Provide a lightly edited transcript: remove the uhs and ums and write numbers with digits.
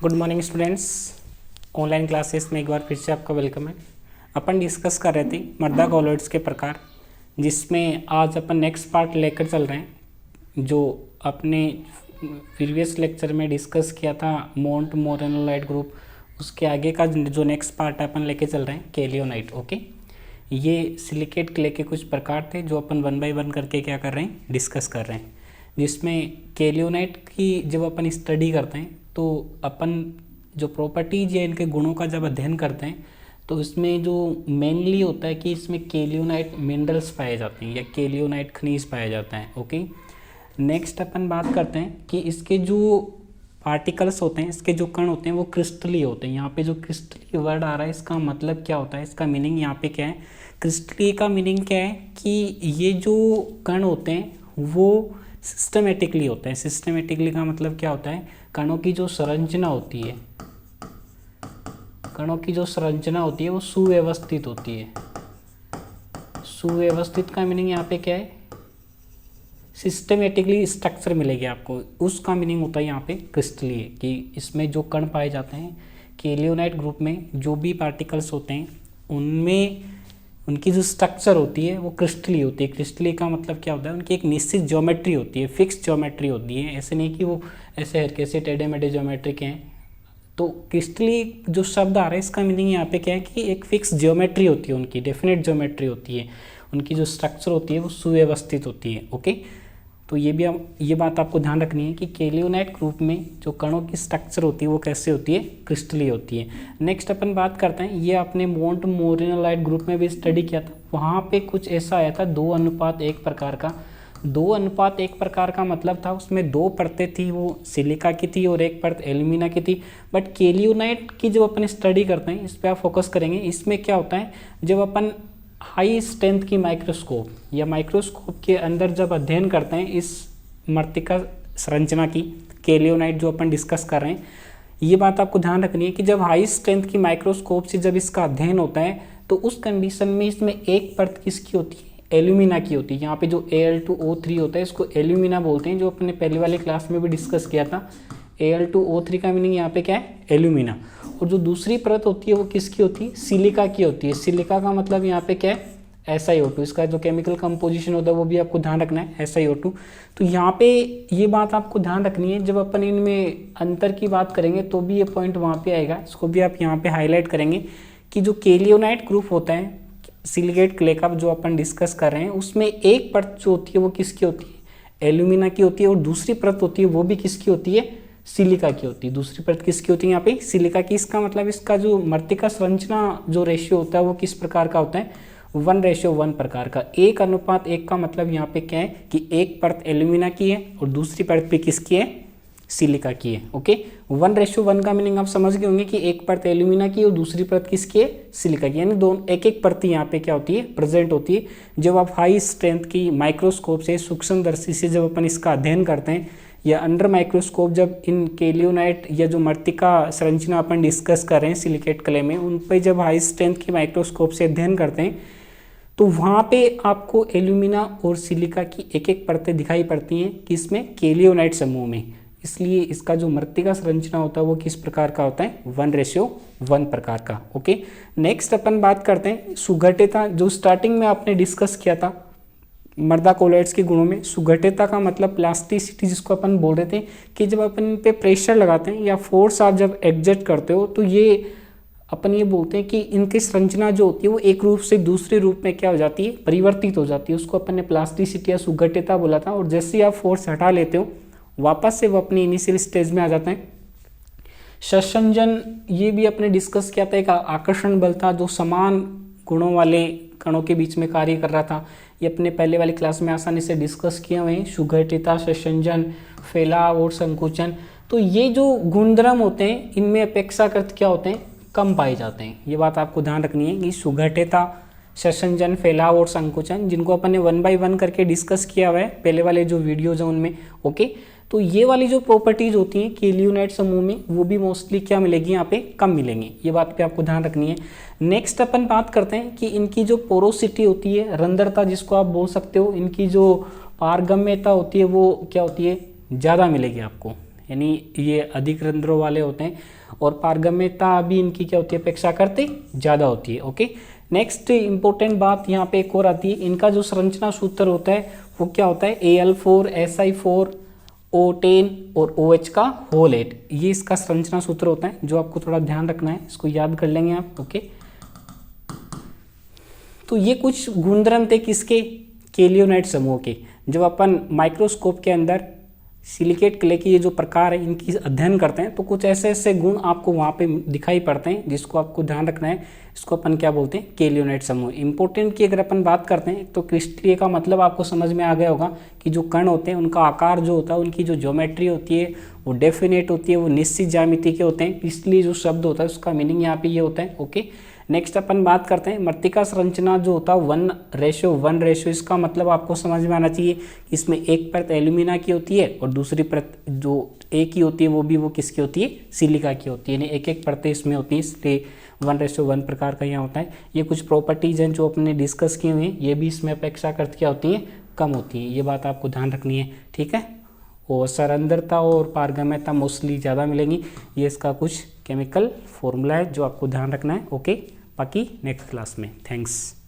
Good morning students. Online classes में एक बार फिर से आपका वेलकम है। अपन डिस्कस कर रहे थे मृदा कॉलॉइड्स के प्रकार, जिसमें आज अपन नेक्स्ट पार्ट लेकर चल रहे हैं। जो अपने प्रीवियस लेक्चर में डिस्कस किया था मोंट मोरेनोलाइट ग्रुप, उसके आगे का जो नेक्स्ट पार्ट अपन लेके चल रहे हैं केलियोनाइट। ओके, ये सिलिकेट क्ले के कुछ प्रकार थे जो अपन वन बाय वन करके क्या कर रहे हैं, डिस्कस कर रहे हैं। जिसमें केलियोनाइट की जब अपन स्टडी करते हैं तो अपन जो प्रॉपर्टीज या इनके गुणों का जब अध्ययन करते हैं तो इसमें जो मेनली होता है कि इसमें केलियोनाइट मिनरल्स पाए जाते हैं या केलियोनाइट खनिज पाया जाता है। ओके, नेक्स्ट अपन बात करते हैं कि इसके जो पार्टिकल्स होते हैं, इसके जो कण होते हैं वो क्रिस्टली होते हैं। यहाँ पे जो क्रिस्टली वर्ड आ रहा है, इसका मतलब क्या होता है, इसका मीनिंग यहाँ पे क्या है। क्रिस्टली का मीनिंग क्या है कि ये जो कण होते हैं वो सिस्टमेटिकली होते हैं। सिस्टमेटिकली का मतलब क्या होता है, कणों की जो संरचना होती है, कणों की जो संरचना होती है वो सुव्यवस्थित होती है। सुव्यवस्थित का मीनिंग यहाँ पे क्या है, सिस्टमेटिकली स्ट्रक्चर मिलेगी आपको, उसका मीनिंग होता है यहाँ पे क्रिस्टली, कि इसमें जो कण पाए जाते हैं केलियोनाइट ग्रुप में, जो भी पार्टिकल्स होते हैं उनमें उनकी जो स्ट्रक्चर होती है वो क्रिस्टली होती है। क्रिस्टली का मतलब क्या होता है, उनकी एक निश्चित ज्योमेट्री होती है, फिक्स ज्योमेट्री होती है। ऐसे नहीं कि वो ऐसे हल्के से टेढ़े मेढ़े ज्योमेट्री के हैं। तो क्रिस्टली जो शब्द आ रहा है, इसका मीनिंग यहाँ पे क्या है कि एक फिक्स ज्योमेट्री होती है, उनकी डेफिनेट ज्योमेट्री होती है, उनकी जो स्ट्रक्चर होती है वो सुव्यवस्थित होती है। ओके, तो ये बात आपको ध्यान रखनी है कि केलियोनाइट ग्रुप में जो कणों की स्ट्रक्चर होती है वो कैसे होती है, क्रिस्टली होती है। नेक्स्ट अपन बात करते हैं, ये आपने मोंट मोरेनोलाइट ग्रुप में भी स्टडी किया था, वहाँ पे कुछ ऐसा आया था 2:1 प्रकार का। 2:1 प्रकार का मतलब था उसमें 2 परतें थी, वो सिलिका की थी और 1 परत एल्यूमिना की थी। बट केलियोनाइट की जब अपन स्टडी करते हैं, इस पर आप फोकस करेंगे। इसमें क्या होता है, जब अपन हाई स्ट्रेंथ की माइक्रोस्कोप या माइक्रोस्कोप के अंदर जब अध्ययन करते हैं इस मृत्तिका संरचना की, केलियोनाइट जो अपन डिस्कस कर रहे हैं, ये बात आपको ध्यान रखनी है कि जब हाई स्ट्रेंथ की माइक्रोस्कोप से जब इसका अध्ययन होता है तो उस कंडीशन में इसमें 1 परत किसकी होती है, एल्यूमिना की होती है। यहाँ पे जो Al2O3 होता है इसको एल्यूमिना बोलते हैं, जो अपने पहले वाले क्लास में भी डिस्कस किया था। Al2O3 का मीनिंग यहाँ पे क्या है, एल्यूमिना। और जो दूसरी परत होती है वो किसकी होती है, सिलिका की होती है। सिलिका का मतलब यहाँ पे क्या है, SiO2। इसका जो केमिकल कंपोजिशन होता है वो भी आपको ध्यान रखना है, SiO2। तो यहाँ पे ये बात आपको ध्यान रखनी है, जब अपन इनमें अंतर की बात करेंगे तो भी ये पॉइंट वहाँ पे आएगा, इसको भी आप यहाँ पे हाईलाइट करेंगे कि जो केलियोनाइट ग्रुप होता है सिलिकेट क्ले का जो अपन डिस्कस कर रहे हैं, उसमें 1 परत जो होती है वो किसकी होती है, एल्यूमिना की होती है, और दूसरी परत होती है वो भी किसकी होती है, सिलिका की होती है। दूसरी परत किसकी होती है यहाँ पे, सिलिका की। इसका मतलब इसका जो मृत्तिका संरचना जो रेशियो होता है वो किस प्रकार का होता है, 1:1 प्रकार का। 1:1 का मतलब यहाँ पे क्या है कि 1 परत एल्यूमिना की है और दूसरी परत पे किसकी है, सिलिका की है। ओके, 1:1 का मीनिंग आप समझ गए होंगे कि 1 परत एल्यूमिना की और दूसरी परत किसकी है, सिलिका की। यानी दोनों एक परत यहाँ पे क्या होती है, प्रेजेंट होती है। जब आप हाई स्ट्रेंथ की माइक्रोस्कोप से, सूक्ष्मदर्शी से जब अपन इसका अध्ययन करते हैं, या अंडर माइक्रोस्कोप जब इन केलियोनाइट या जो मृत्तिका संरचना अपन डिस्कस कर रहे हैं सिलिकेट क्ले में, उन पर जब हाई स्ट्रेंथ की माइक्रोस्कोप से अध्ययन करते हैं तो वहाँ पे आपको एल्यूमिना और सिलिका की एक परतें दिखाई पड़ती हैं, किसमें, केलियोनाइट समूह में। इसलिए इसका जो मृत्तिका संरचना होता है वो किस प्रकार का होता है, 1:1 प्रकार का। ओके, नेक्स्ट अपन बात करते हैं सुघटिता, जो स्टार्टिंग में आपने डिस्कस किया था मृदा कॉलॉइड्स के गुणों में। सुघटिता का मतलब प्लास्टिसिटी, जिसको अपन बोल रहे थे कि जब अपन इन पे प्रेशर लगाते हैं या फोर्स आप जब एग्जर्ट करते हो तो ये अपन ये बोलते हैं कि इनकी संरचना जो होती है वो एक रूप से दूसरे रूप में क्या हो जाती है, परिवर्तित हो जाती है। उसको अपन ने प्लास्टिसिटी या सुघटिता बोला था। और जैसे ही आप फोर्स हटा लेते हो वापस से वो अपनी इनिशियल स्टेज में आ जाते हैं। संसंजन, ये भी अपने डिस्कस किया था, एक आकर्षण बल था जो समान गुणों वाले कणों के बीच में कार्य कर रहा था। ये अपने पहले वाली क्लास में आसानी से डिस्कस किए हुए हैं, सुघटिता, संसंजन, फैलाव और संकुचन। तो ये जो गुणधर्म होते हैं इनमें अपेक्षाकृत क्या होते हैं, कम पाए जाते हैं। ये बात आपको ध्यान रखनी है कि सुघटिता, संसंजन, फैलाव और संकुचन, जिनको अपन ने 1 by 1 करके डिस्कस किया हुआ है पहले वाले जो वीडियोज हैं उनमें। ओके, तो ये वाली जो प्रॉपर्टीज होती हैं केलियोनाइट समूह में वो भी मोस्टली क्या मिलेगी, यहाँ पे कम मिलेंगी। ये बात पे आपको ध्यान रखनी है। नेक्स्ट अपन बात करते हैं कि इनकी जो पोरोसिटी होती है, रंध्रता जिसको आप बोल सकते हो, इनकी जो पारगम्यता होती है वो क्या होती है, ज़्यादा मिलेगी आपको। यानी ये अधिक रंध्रों वाले होते हैं, और पारगम्यता भी इनकी क्या होती है, अपेक्षाकृत ज़्यादा होती है। ओके, नेक्स्ट इंपॉर्टेंट बात यहाँ पे एक और आती है, इनका जो संरचना सूत्र होता है वो क्या होता है, Al4 Si4 O10 और OH का होल 8, ये इसका संरचना सूत्र होता है, जो आपको थोड़ा ध्यान रखना है, इसको याद कर लेंगे आप। ओके, तो ये कुछ गुणधर्म थे किसके, केलियोनाइट समूह के। जब अपन माइक्रोस्कोप के अंदर सिलिकेट क्ले के ये जो प्रकार है इनकी अध्ययन करते हैं, तो कुछ ऐसे ऐसे गुण आपको वहाँ पे दिखाई पड़ते हैं, जिसको आपको ध्यान रखना है। इसको अपन क्या बोलते हैं, केलियोनाइट समूह। इंपॉर्टेंट की अगर अपन बात करते हैं, तो क्रिस्टलीय का मतलब आपको समझ में आ गया होगा कि जो कण होते हैं उनका आकार जो होता है, उनकी जो ज्योमेट्री होती है वो डेफिनेट होती है, वो निश्चित ज्यामिति के होते हैं। क्रिस्टलीय जो शब्द होता है उसका मीनिंग यहाँ पे ये होता है। ओके, नेक्स्ट अपन बात करते हैं मृत्तिका संरचना जो होता है 1:1, इसका मतलब आपको समझ में आना चाहिए, इसमें एक परत एल्यूमिना की होती है और दूसरी परत जो एक ही होती है वो किसकी होती है, सिलिका की होती है, यानी एक एक परतें इसमें होती हैं, इसलिए 1:1 प्रकार का यहाँ होता है। ये कुछ प्रॉपर्टीज हैं जो अपने डिस्कस किए हुए हैं, ये भी इसमें अपेक्षाकृत क्या होती हैं, कम होती है, ये बात आपको ध्यान रखनी है। ठीक है, और सरंध्रता और पारगम्यता मोस्टली ज़्यादा मिलेंगी, ये इसका कुछ केमिकल फॉर्मूला है जो आपको ध्यान रखना है। ओके, बाकी नेक्स्ट क्लास में। थैंक्स।